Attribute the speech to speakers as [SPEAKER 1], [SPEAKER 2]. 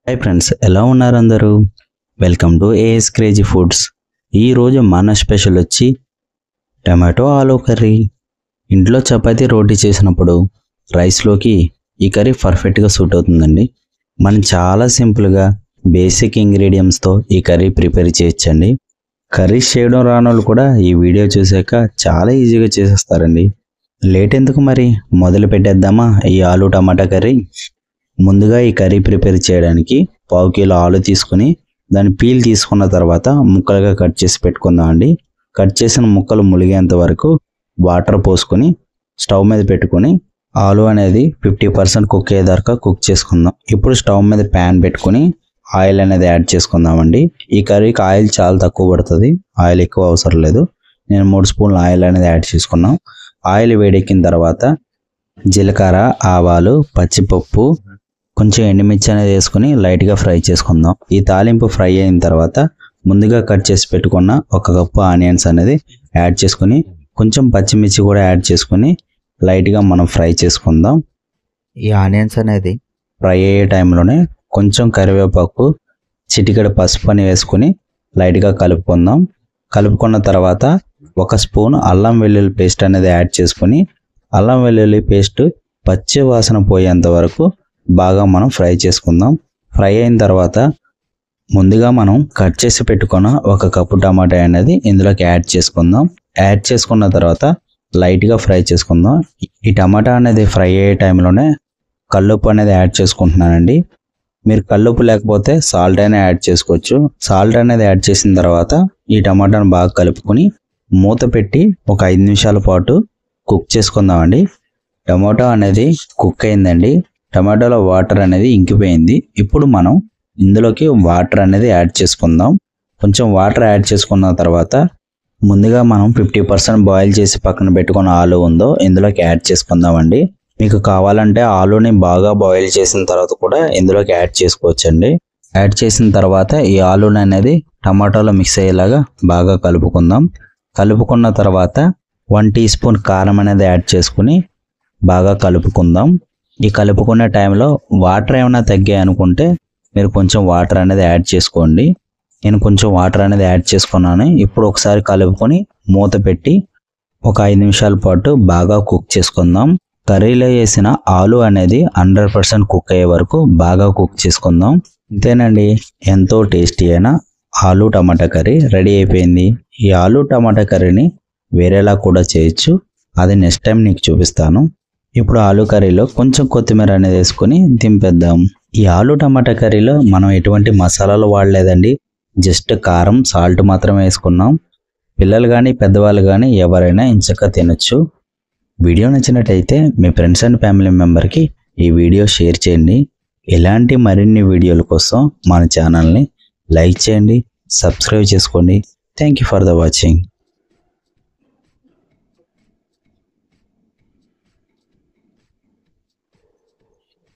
[SPEAKER 1] Hi friends, ఎలా ఉన్నారు అందరూ? Welcome to AS crazy foods. ఈరోజు మన స్పెషల్ వచ్చి టమాటో ఆలూ కర్రీ. ఇంట్లో చపాతీ రోటీ చేసినప్పుడు రైస్లోకి ఈ కర్రీ పర్ఫెక్ట్గా సూట్ అవుతుందండి. మనం చాలా సింపుల్గా బేసిక్ ఇంగ్రీడియంట్స్తో ఈ కర్రీ ప్రిపేర్ చేయొచ్చండి. కర్రీస్ చేయడం రానోళ్ళు కూడా ఈ వీడియో చూసాక చాలా ఈజీగా చేసేస్తారండి. లేట్ ఎందుకు మరి, మొదలు పెట్టేద్దామా ఈ ఆలూ టమాటా కర్రీ. ముందుగా ఈ కర్రీ ప్రిపేర్ చేయడానికి 1/2 కిలో ఆలు తీసుకుని దాని పీల్ తీసుకున్న తర్వాత ముక్కలుగా కట్ చేసి పెట్టుకుందాం అండి. కట్ చేసిన ముక్కలు ములిగేంత వరకు వాటర్ పోసుకొని స్టవ్ మీద పెట్టుకొని ఆలు అనేది 50% కుక్ అయ్యేదాకా కుక్ చేసుకుందాం. ఇప్పుడు స్టవ్ మీద ప్యాన్ పెట్టుకొని ఆయిల్ అనేది యాడ్ చేసుకుందామండి. ఈ కర్రీకి ఆయిల్ చాలా తక్కువ పడుతుంది, ఆయిల్ ఎక్కువ అవసరం లేదు. నేను 3 స్పూన్ల ఆయిల్ అనేది యాడ్ చేసుకున్నాం. ఆయిల్ వేడెక్కిన తర్వాత జీలకర్ర, ఆవాలు, పచ్చిపప్పు, కొంచెం ఎండుమిర్చి అనేది వేసుకుని లైట్గా ఫ్రై చేసుకుందాం. ఈ తాలింపు ఫ్రై అయిన తర్వాత ముందుగా కట్ చేసి పెట్టుకున్న 1 కప్పు ఆనియన్స్ అనేది యాడ్ చేసుకుని కొంచెం పచ్చిమిర్చి కూడా యాడ్ చేసుకుని లైట్గా మనం ఫ్రై చేసుకుందాం. ఈ ఆనియన్స్ అనేది ఫ్రై అయ్యే టైంలోనే కొంచెం కరివేపాకు, చిటికెడు పసుపు అని వేసుకుని లైట్గా కలుపుకుందాం. కలుపుకున్న తర్వాత 1 స్పూన్ అల్లం వెల్లుల్లి పేస్ట్ అనేది యాడ్ చేసుకుని అల్లం వెల్లుల్లి పేస్ట్ పచ్చి వాసన పోయేంత వరకు బాగా మనం ఫ్రై చేసుకుందాం. ఫ్రై అయిన తర్వాత ముందుగా మనం కట్ చేసి పెట్టుకున్న 1 కప్పు టమాటా అనేది ఇందులోకి యాడ్ చేసుకుందాం. యాడ్ చేసుకున్న తర్వాత లైట్గా ఫ్రై చేసుకుందాం. ఈ టమాటా అనేది ఫ్రై అయ్యే టైంలోనే కల్లుప్పు అనేది యాడ్ చేసుకుంటున్నానండి. మీరు కల్లుప్పు లేకపోతే సాల్ట్ అయినా యాడ్ చేసుకోవచ్చు. సాల్ట్ అనేది యాడ్ చేసిన తర్వాత ఈ టమాటాను బాగా కలుపుకొని మూత పెట్టి ఒక 5 నిమిషాల పాటు కుక్ చేసుకుందామండి. టమాటో అనేది కుక్ అయిందండి. టమాటోలో వాటర్ అనేది ఇంకిపోయింది. ఇప్పుడు మనం ఇందులోకి వాటర్ అనేది యాడ్ చేసుకుందాం. కొంచెం వాటర్ యాడ్ చేసుకున్న తర్వాత ముందుగా మనం 50% బాయిల్ చేసి పక్కన పెట్టుకున్న ఆలు ఉందో ఇందులోకి యాడ్ చేసుకుందామండి. మీకు కావాలంటే ఆలుని బాగా బాయిల్ చేసిన తర్వాత కూడా ఇందులోకి యాడ్ చేసుకోవచ్చండి. యాడ్ చేసిన తర్వాత ఈ ఆలుని అనేది టమాటోలో మిక్స్ అయ్యేలాగా బాగా కలుపుకుందాం. కలుపుకున్న తర్వాత 1 టీ స్పూన్ కారం అనేది యాడ్ చేసుకుని బాగా కలుపుకుందాం. ఈ కలుపుకునే టైంలో వాటర్ ఏమైనా తగ్గాయి అనుకుంటే మీరు కొంచెం వాటర్ అనేది యాడ్ చేసుకోండి. నేను కొంచెం వాటర్ అనేది యాడ్ చేసుకున్నాను. ఇప్పుడు ఒకసారి కలుపుకొని మూత పెట్టి ఒక 5 నిమిషాల పాటు బాగా కుక్ చేసుకుందాం. కర్రీలో వేసిన ఆలు అనేది 100% కుక్ అయ్యే వరకు బాగా కుక్ చేసుకుందాం. అంతేనండి, ఎంతో టేస్టీ అయిన ఆలు టమాటా కర్రీ రెడీ అయిపోయింది. ఈ ఆలు టమాటా కర్రీని వేరేలా కూడా చేయొచ్చు, అది నెక్స్ట్ టైం నీకు చూపిస్తాను. ఇప్పుడు ఆలు కర్రీలో కొంచెం కొత్తిమీర అనేది వేసుకొని దింపేద్దాం. ఈ ఆలు టమాటా కర్రీలో మనం ఎటువంటి మసాలాలు వాడలేదండి, జస్ట్ కారం, సాల్ట్ మాత్రమే వేసుకున్నాం. పిల్లలు కానీ పెద్దవాళ్ళు కానీ ఎవరైనా ఇంచక్క తినొచ్చు. వీడియో నచ్చినట్టయితే మీ ఫ్రెండ్స్ అండ్ ఫ్యామిలీ మెంబర్కి ఈ వీడియో షేర్ చేయండి. ఇలాంటి మరిన్ని వీడియోల కోసం మన ఛానల్ని లైక్ చేయండి, సబ్స్క్రైబ్ చేసుకోండి. Thank you for the watching.